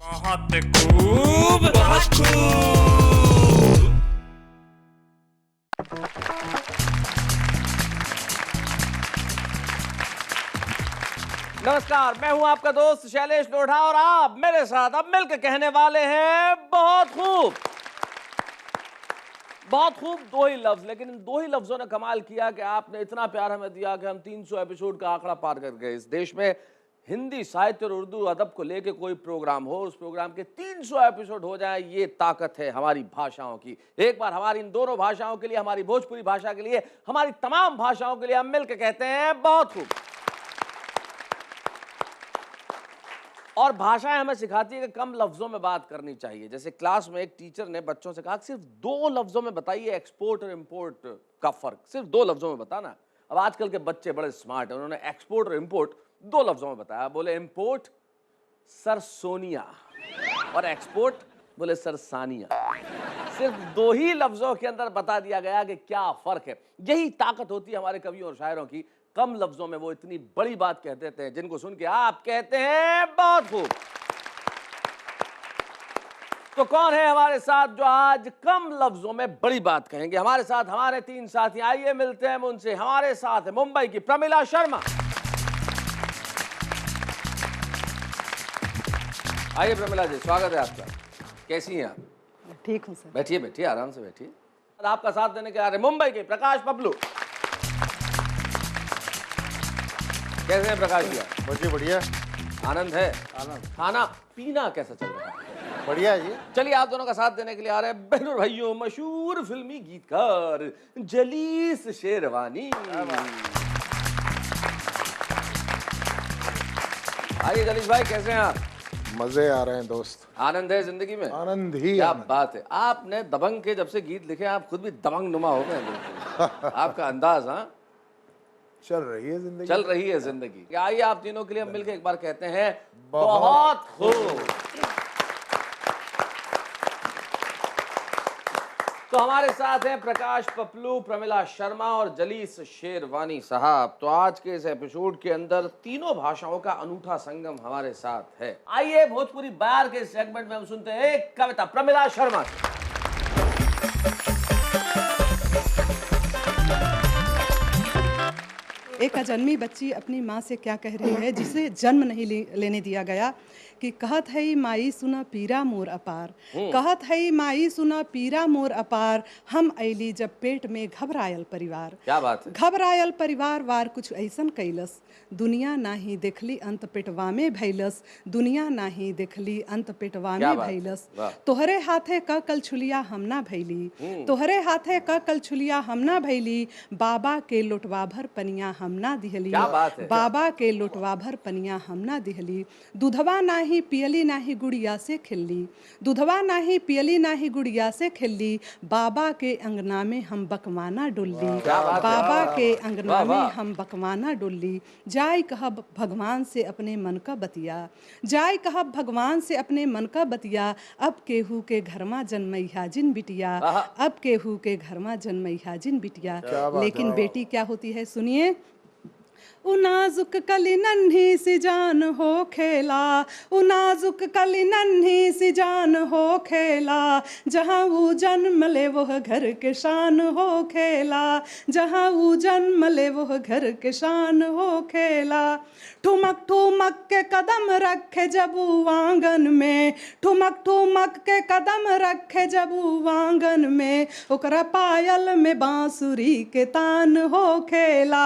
बहुत खूब, बहुत खूब। नमस्कार, मैं हूं आपका दोस्त शैलेश लोढ़ा और आप मेरे साथ अब मिलकर कहने वाले हैं बहुत खूब। बहुत खूब दो ही लफ्ज, लेकिन इन दो ही लफ्जों ने कमाल किया कि आपने इतना प्यार हमें दिया कि हम 300 एपिसोड का आंकड़ा पार कर गए। इस देश में हिंदी साहित्य और उर्दू अदब को लेके कोई प्रोग्राम हो, उस प्रोग्राम के 300 एपिसोड हो जाए, ये ताकत है हमारी भाषाओं की। एक बार हमारी इन दोनों भाषाओं के लिए, हमारी भोजपुरी भाषा के लिए, हमारी तमाम भाषाओं के लिए हम मिलकर कहते हैं बहुत खूब। और भाषाएं हमें सिखाती है कि कम लफ्जों में बात करनी चाहिए। जैसे क्लास में एक टीचर ने बच्चों से कहा कि सिर्फ 2 लफ्जों में बताइए एक्सपोर्ट और इंपोर्ट का फर्क, सिर्फ 2 लफ्जों में बताना। अब आजकल के बच्चे बड़े स्मार्ट हैं, उन्होंने एक्सपोर्ट और इंपोर्ट 2 लफ्जों में बताया। बोले इंपोर्ट सर सोनिया और एक्सपोर्ट बोले सर सानिया। सिर्फ 2 ही लफ्जों के अंदर बता दिया गया कि क्या फर्क है। यही ताकत होती है हमारे कवियों और शायरों की। कम लफ्जों में वो इतनी बड़ी बात कह देते हैं जिनको सुन के आप कहते हैं बहुत खूब। तो कौन है हमारे साथ जो आज कम लफ्जों में बड़ी बात कहेंगे? हमारे साथ हमारे 3 साथी, आइए मिलते हैं उनसे। हमारे साथ है मुंबई की प्रमिला शर्मा। आइए प्रमिला जी, स्वागत है आपका। कैसी हैं आप? ठीक हूँ सर। बैठिए बैठिए, आराम से बैठिए। आपका साथ देने के आ रहे मुंबई के प्रकाश पपलू। कैसे हैं प्रकाश जी? बढ़िया बढ़िया। आनंद है? आनंद। खाना पीना कैसा चल रहा है? बढ़िया जी। चलिए आप दोनों का साथ देने के लिए आ रहे हैं बहनों भाइयों, मशहूर फिल्मी गीतकार जलीस शेरवानी। आइए जलीस भाई, कैसे हैं आप? मजे आ रहे हैं दोस्त। आनंद है जिंदगी में? आनंद ही क्या आनंद। बात है। आपने दबंग के जब से गीत लिखे, आप खुद भी दबंग नुमा हो गए बिल्कुल। आपका अंदाज, हाँ, चल रही है जिंदगी। चल रही है जिंदगी। आइए आप तीनों के लिए हम मिलकर एक बार कहते हैं बहुत खूब। तो हमारे साथ हैं प्रकाश पपलू, प्रमिला शर्मा और जलीस शेरवानी साहब। तो आज के इस एपिसोड के अंदर तीनों भाषाओं का अनूठा संगम हमारे साथ है। आइए भोजपुरी बयार के सेगमेंट में हम सुनते हैं एक कविता प्रमिला शर्मा की। एक अजन्मी बच्ची अपनी माँ से क्या कह रही है जिसे जन्म नहीं लेने दिया गया कि कहत है माई सुना पीरा मोर अपार, कहत है माई सुना पीरा मोर अपार, हम ऐली जब पेट में घबरायल परिवार। क्या बात है। घबरायल परिवार वार कुछ ऐसन कैलस, दुनिया नाही देखली अंत पेटवा में भैलस, दुनिया नाही देखली अंत पेटवा में भैलस। तोहरे हाथे का कलछुलिया हम ना भैली, तोहरे हाथे का कलछुलिया हम ना भैली, बाबा के लोटवा भर पनिया हम ना दिहली, बाबा के लोटवा भर पनिया हम ना दिहली, दूधवा नाही पियली नाही गुड़िया से खेली, दूधवा नाही पियली नाही गुड़िया से खेली, बाबा के अंगना में हम बकवाना डोली, बाबा के अंगना में हम बकवाना डोली, जाय कहब भगवान से अपने मन का बतिया, जाय कहब भगवान से अपने मन का बतिया, अब केहू के घर में जन्मैया जिन बिटिया, अब केहू के घर में जन्मैया जिन बिटिया। लेकिन बेटी क्या होती है सुनिए। उ नाजुक कली नन्ही सी जान हो खेला, उ नाजुक कली नन्ही सी जान हो खेला, जहाँ वो जन्म ले वो घर के शान हो खेला, जहाँ वो जन्म ले वो घर के शान हो खेला। ठुमक ठुमक के कदम रखे जब वो आंगन में, ठुमक ठुमक के कदम रखे जब वो आंगन में, ओकरा पायल में बांसुरी के तान हो खेला,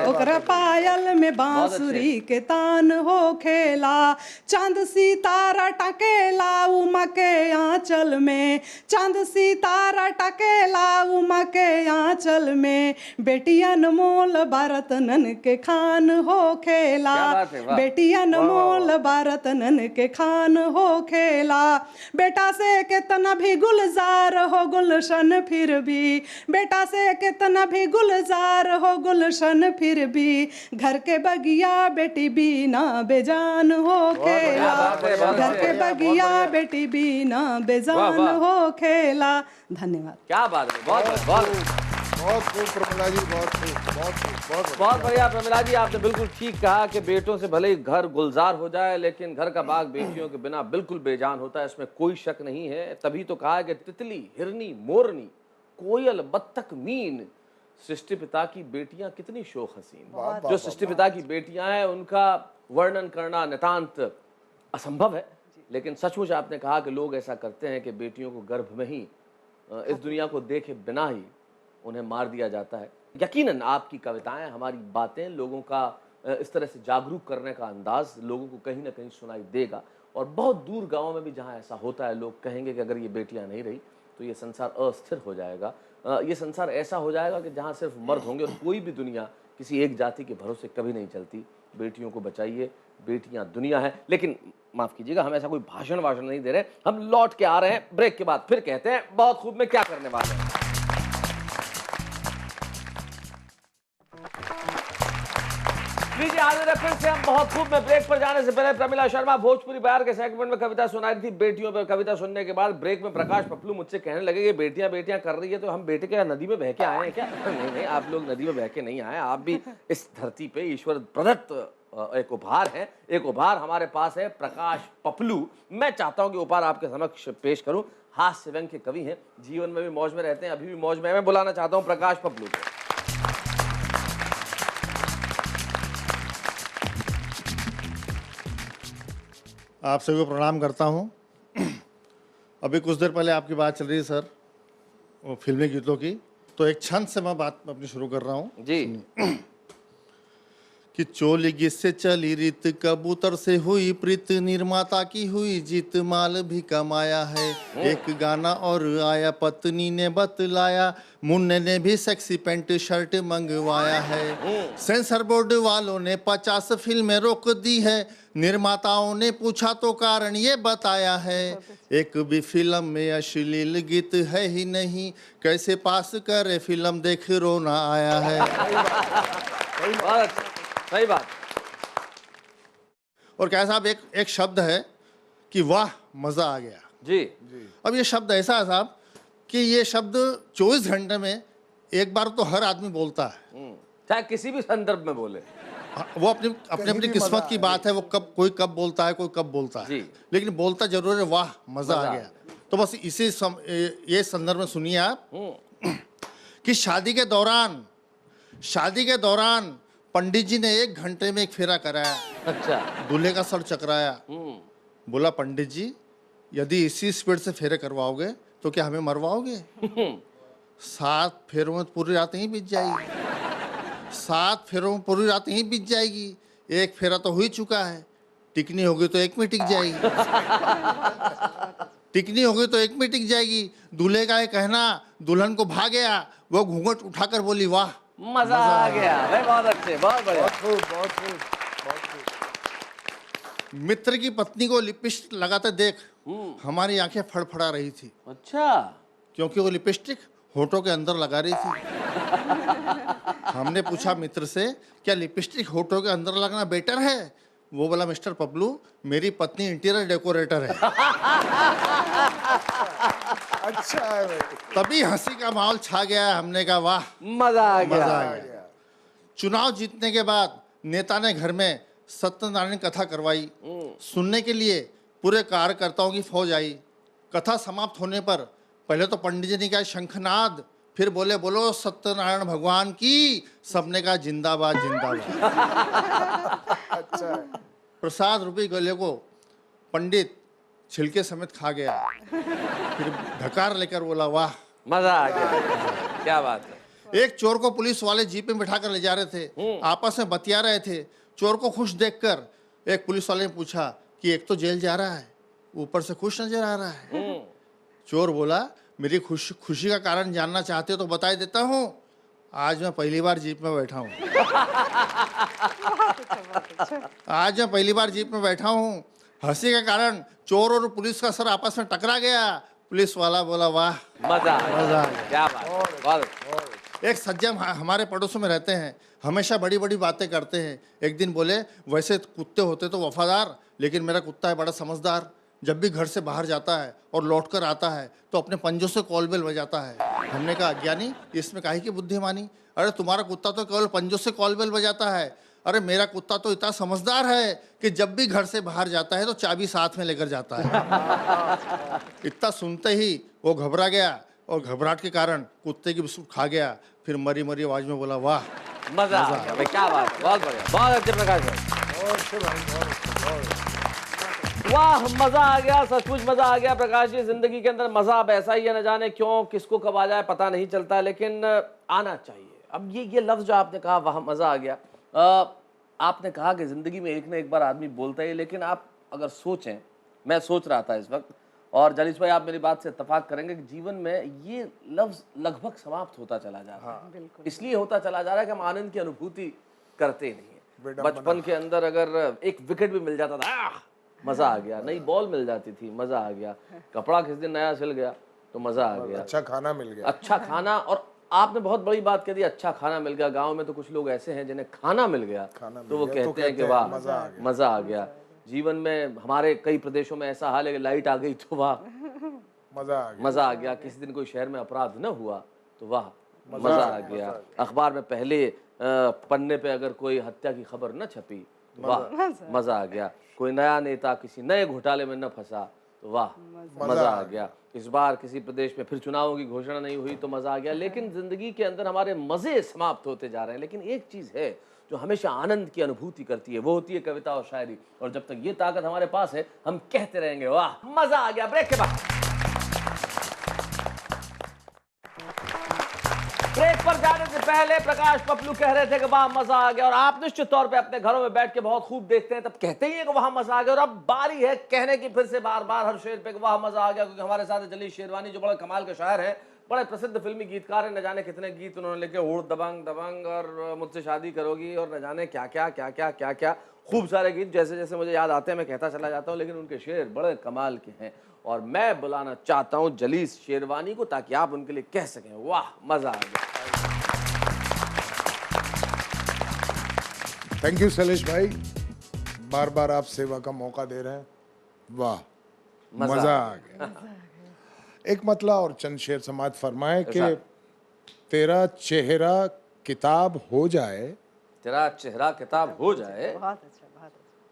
ओकरा पायल में बांसुरी के तान हो खेला। चांद सितारा टकेला उमा के आंचल में, चांद सितारा टकेला उमा के आंचल में, बेटियन मोल भारतनन के खान हो खेला, बेटियन मोल भारतनन के खान हो खेला। बेटा से कितना भी गुलजार हो गुलशन फिर भी, बेटा से कितना भी गुलजार हो गुलशन फिर भी, घर के बगिया बेटी बीना बेजान हो खेला, घर के बगिया बेटी बीना बेजान हो खेला। धन्यवाद। क्या बात है, बहुत बहुत बहुत खूब प्रमिला जी, बहुत खूब, बहुत खूब, बहुत खूब। बहुत बढ़िया प्रमिला जी, आपने बिल्कुल ठीक कहा कि बेटों से भले ही घर गुलजार हो जाए लेकिन घर का बाग बेटियों के बिना बिल्कुल बेजान होता है, इसमें कोई शक नहीं है। तभी तो कहा है कि तितली, हिरनी, मोरनी, कोयल, बत्तख, मीन, सृष्टि पिता की बेटियां कितनी शोख हसीन। जो सृष्टि पिता की बेटियां हैं उनका वर्णन करना नितांत असंभव है, लेकिन सचमुच आपने कहा कि लोग ऐसा करते हैं कि बेटियों को गर्भ में ही इस दुनिया को देखे बिना ही उन्हें मार दिया जाता है। यकीनन आपकी कविताएं, हमारी बातें, लोगों का इस तरह से जागरूक करने का अंदाज लोगों को कहीं ना कहीं सुनाई देगा, और बहुत दूर गांवों में भी जहां ऐसा होता है लोग कहेंगे कि अगर ये बेटियां नहीं रही तो ये संसार अस्थिर हो जाएगा। ये संसार ऐसा हो जाएगा कि जहां सिर्फ मर्द होंगे और कोई भी दुनिया किसी एक जाति के भरोसे कभी नहीं चलती। बेटियों को बचाइए, बेटियां दुनिया है। लेकिन माफ कीजिएगा, हम ऐसा कोई भाषण नहीं दे रहे, हम लौट के आ रहे हैं ब्रेक के बाद, फिर कहते हैं बहुत खूब में क्या करने वाले हैं। लीजिए हाजिर है फिर से हम बहुत खूब में। ब्रेक पर जाने से पहले प्रमिला शर्मा भोजपुरी बयार के सेगमेंट में कविता सुनाई थी बेटियों पर। कविता सुनने के बाद ब्रेक में प्रकाश पपलू मुझसे कहने लगे ये बेटियां बेटियां कर रही है तो हम बेटे क्या नदी में बह के आए हैं क्या? नहीं, आप लोग नदी में बह के नहीं आए, आप भी इस धरती पे ईश्वर प्रदत्त एक उपहार है। एक उपहार हमारे पास है, प्रकाश पपलू। मैं चाहता हूं कि उपहार आपके समक्ष पेश करूं। हास्य व्यंग के कवि हैं, जीवन में भी मौज में रहते हैं, अभी भी मौज में। मैं बुलाना चाहता हूं प्रकाश पपलू को। आप सभी को प्रणाम करता हूं। अभी कुछ देर पहले आपकी बात चल रही है सर, वो फिल्मी गीतों की, तो एक छंद से मैं बात अपनी शुरू कर रहा हूं जी। कि चोली गीत से चली रीत, कबूतर से हुई प्रीत, निर्माता की हुई जीत, माल भी कमाया है। एक गाना और आया, पत्नी ने बतलाया, मुन्ने ने भी सेक्सी पैंट शर्ट मंगवाया है। सेंसर बोर्ड वालों ने 50 फिल्में रोक दी है, निर्माताओं ने पूछा तो कारण ये बताया है। एक भी फिल्म में अश्लील गीत है ही नहीं, कैसे पास करे फिल्म देख रोना आया है। सही बात। और क्या साहब, एक शब्द है कि वाह मजा आ गया जी। अब ये शब्द ऐसा है साहब कि ये शब्द 24 घंटे में एक बार तो हर आदमी बोलता है, चाहे किसी भी संदर्भ में बोले। वो अपनी किस्मत की बात है, वो कब बोलता है, कोई कब बोलता है, लेकिन बोलता जरूर है वाह मजा आ गया। तो बस ये संदर्भ में सुनिए आप कि शादी के दौरान पंडित जी ने 1 घंटे में एक फेरा कराया। अच्छा। दूल्हे का सर चकराया। बोला पंडित जी, यदि इसी स्पीड से फेरे करवाओगे तो क्या हमें मरवाओगे? 7 फेरों में पूरी रात यहीं बीत जाएगी। 7 फेरों में पूरी रात यहीं बीत जाएगी। एक फेरा तो हो ही चुका है, टिकनी होगी तो एक में टिक जाएगी। टिकनी होगी तो एक में टिक जाएगी। दूल्हे का ये कहना दुल्हन को भा गया, वो घूंघट उठाकर बोली वाह मजा आ गया। भाई बहुत अच्छे, बहुत बढ़िया। बहुत खूब। मित्र की पत्नी को लिपस्टिक लगाते देख हमारी आंखें फड़फड़ा रही थी। अच्छा। क्योंकि वो लिपस्टिक होठों के अंदर लगा रही थी। हमने पूछा मित्र से, क्या लिपस्टिक होठों के अंदर लगना बेटर है? वो बोला मिस्टर पपलू, मेरी पत्नी इंटीरियर डेकोरेटर है। अच्छा है भाई। तभी हंसी का माहौल छा गया। हमने कहा वाह मजा आ गया। चुनाव जीतने के बाद नेता ने घर में सत्यनारायण कथा करवाई। सुनने के लिए पूरे कार्यकर्ताओं की फौज आई। कथा समाप्त होने पर पहले तो पंडित जी ने कहा शंखनाद, फिर बोले बोलो सत्यनारायण भगवान की। सबने कहा जिंदाबाद जिंदाबाद। अच्छा है। प्रसाद रूपी गले को पंडित छिलके समेत खा गया। फिर ढकार लेकर बोला वाह मजा आ गया। क्या बात है। एक चोर को पुलिस वाले जीप में बिठाकर ले जा रहे थे, आपस में बतिया रहे थे। चोर को खुश देखकर एक पुलिस वाले ने पूछा कि एक तो जेल जा रहा है, ऊपर से खुश नजर आ रहा है। चोर बोला मेरी खुशी का कारण जानना चाहते हो तो बता देता हूँ, आज मैं पहली बार जीप में बैठा हूँ। आज मैं पहली बार जीप में बैठा हूँ। हंसी के कारण चोर और पुलिस का सर आपस में टकरा गया। पुलिस वाला बोला वाह मजा मजा। क्या बात। बहुत। एक सज्जन हमारे पड़ोस में रहते हैं, हमेशा बड़ी बड़ी बातें करते हैं। एक दिन बोले वैसे कुत्ते होते तो वफादार, लेकिन मेरा कुत्ता है बड़ा समझदार। जब भी घर से बाहर जाता है और लौट कर आता है तो अपने पंजों से कॉल बेल बजाता है। हमने कहा ज्ञानी इसमें काहे की बुद्धिमानी? अरे तुम्हारा कुत्ता तो केवल पंजों से कॉल बेल बजाता है। अरे मेरा कुत्ता तो इतना समझदार है कि जब भी घर से बाहर जाता है तो चाबी साथ में लेकर जाता है। इतना सुनते ही वो घबरा गया और घबराहट के कारण कुत्ते की बिस्कुट खा गया। फिर मरी मरी आवाज में बोला वाह मजा आ गया भाई, क्या बात है, बहुत बढ़िया, बहुत अच्छे प्रकाश भाई, वाह मजा आ गया, सचमुच मजा आ गया प्रकाश जी। जिंदगी के अंदर मजा अब ऐसा ही है, न जाने क्यों किसको कब आ जाए पता नहीं चलता, लेकिन आना चाहिए। अब ये लफ्ज जो आपने कहा वाह मजा आ गया, आपने कहा कि जिंदगी में एक ना एक बार आदमी बोलता है, लेकिन आप अगर सोचें, मैं सोच रहा था इस वक्त, और जलीस भाई आप मेरी बात से इत्तेफाक करेंगे कि जीवन में ये लफ्ज लगभग समाप्त होता चला जा रहा है। इसलिए होता चला जा रहा है कि हम आनंद की अनुभूति करते नहीं है। बचपन के अंदर अगर एक विकेट भी मिल जाता था मजा आ गया, नई बॉल मिल जाती थी मजा आ गया, कपड़ा किस दिन नया सिल गया तो मजा आ गया, अच्छा खाना मिल गया, अच्छा खाना। और आपने बहुत बड़ी बात कह दी, अच्छा खाना मिल गया। गांव में तो कुछ लोग ऐसे हैं जिन्हें खाना मिल गया तो वो कहते हैं कि वाह मजा आ गया। जीवन में हमारे कई प्रदेशों में ऐसा हाल है कि लाइट आ गई तो वाह मजा आ गया। किसी दिन कोई शहर में अपराध न हुआ तो वाह मजा आ गया। अखबार में पहले पन्ने पे अगर कोई हत्या की खबर न छपी तो वाह मजा आ गया। कोई नया नेता किसी नए घोटाले में न फंसा तो वाह मजा आ गया। इस बार किसी प्रदेश में फिर चुनावों की घोषणा नहीं हुई तो मजा आ गया। लेकिन जिंदगी के अंदर हमारे मजे समाप्त होते जा रहे हैं, लेकिन एक चीज है जो हमेशा आनंद की अनुभूति करती है, वो होती है कविता और शायरी। और जब तक ये ताकत हमारे पास है हम कहते रहेंगे वाह मजा आ गया। ब्रेक के बाद, ब्रेक पर जाने से पहले प्रकाश पपलू कह रहे थे कि वाह मजा आ गया, और आप निश्चित तौर पे अपने घरों में बैठ के बहुत खूब देखते हैं, तब कहते ही है कि वहां मजा आ गया। और अब बारी है कहने की फिर से बार बार हर शेर पे कि वाह मजा आ गया, क्योंकि हमारे साथ जलीस शेरवानी जो बड़े कमाल के शायर है, बड़े प्रसिद्ध फिल्मी गीतकार हैं। न जाने कितने गीत उन्होंने लिखे, उड़ दबंग दबंग और मुझसे शादी करोगी और न जाने क्या क्या क्या क्या क्या क्या खूब सारे गीत जैसे जैसे मुझे याद आते हैं मैं कहता चला जाता हूँ, लेकिन उनके शेर बड़े कमाल के हैं। और मैं बुलाना चाहता हूँ जलीस शेरवानी को ताकि आप उनके लिए कह सकें वाह मजा आ गया। थैंक यू शैलेश भाई, बार बार आप सेवा का मौका दे रहे हैं। वाह मजा आ गया। एक मतला और चंद शेर समाज फरमाए कि तेरा चेहरा किताब हो जाए, तेरा चेहरा किताब हो जाए, बहुत अच्छा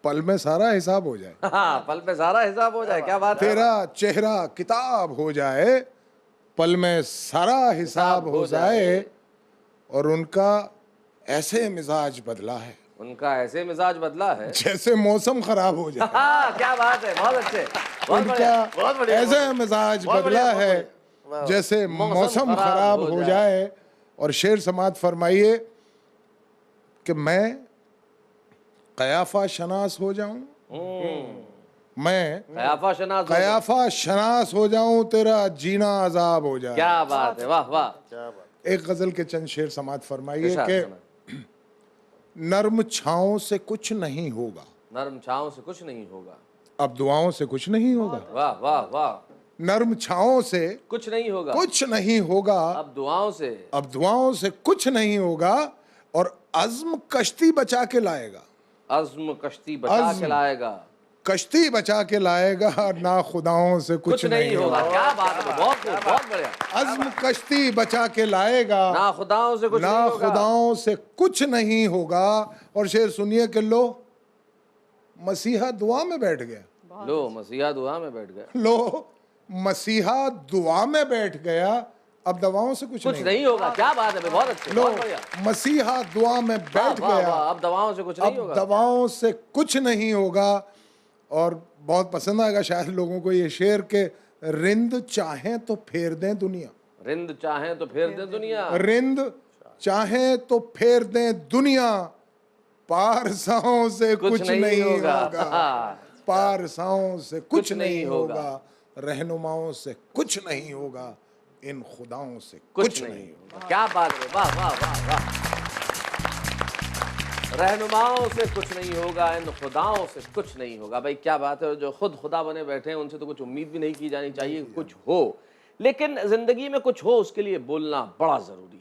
पल में सारा हिसाब हो जाए। हाँ, पल में सारा हिसाब हो जाए, क्या बात है। तेरा चेहरा किताब हो जाए, पल में सारा हिसाब हो जाए, और उनका ऐसे मिजाज बदला है, उनका ऐसे मिजाज बदला है जैसे मौसम खराब हो जाए। हाँ, क्या बात है, बहुत अच्छे, बहुत बढ़िया, बहुत बढ़िया। ऐसे मिजाज बदला है जैसे मौसम खराब हो जाए। और शेर समात फरमाइए कि मैं कयाफा शनास हो जाऊं, मैं कयाफा शनास हो जाऊं, तेरा जीना अजाब हो जाए। क्या बात है, वाह वाह। एक गजल के चंद शेर समात फरमाइए कि नर्म छाओं से कुछ नहीं होगा, नर्म छाओं से कुछ नहीं होगा, अब दुआओं से कुछ नहीं होगा। वाह वाह वाह। नर्म छाओं से कुछ नहीं होगा, कुछ नहीं होगा, अब दुआओं से, अब दुआओं से कुछ नहीं होगा, और अज़्म कश्ती बचा के लाएगा, अज़्म कश्ती बचा के लाएगा, कश्ती बचा के लाएगा, ना खुदाओं से कुछ नहीं होगा। क्या बात है, बहुत बहुत बढ़िया। अज़्म कश्ती बचा के लाएगा, ना खुदाओं से कुछ ना नहीं होगा, खुदाओं से कुछ नहीं होगा। और शेर सुनिए कि लो मसीहा दुआ में बैठ गया, लो मसीहा दुआ में बैठ गया, लो मसीहा दुआ में बैठ गया, अब दवाओं से कुछ नहीं होगा। क्या बात है, बहुत अच्छे, लो बहुत बढ़िया। मसीहा दुआ में बैठ गया, अब दवाओं से कुछ नहीं होगा, अब दवाओं से कुछ नहीं होगा। और बहुत पसंद आएगा शायद लोगों को ये शेर के रिंद चाहें तो फेर दें दुनिया, रिंद चाहें तो फेर दें दुनिया, रिंद चाहें तो फेर दें दुनिया, पारसाओं से कुछ नहीं होगा, पारसाओं से कुछ नहीं होगा, रहनुमाओं से कुछ नहीं होगा, इन खुदाओं से कुछ नहीं होगा। क्या बात है, वाह वाह वाह वाह। रहनुमाओं से कुछ नहीं होगा, इन खुदाओं से कुछ नहीं होगा। भाई क्या बात है, जो खुद खुदा बने बैठे हैं उनसे तो कुछ उम्मीद भी नहीं की जानी चाहिए कुछ हो, लेकिन जिंदगी में कुछ हो उसके लिए बोलना बड़ा जरूरी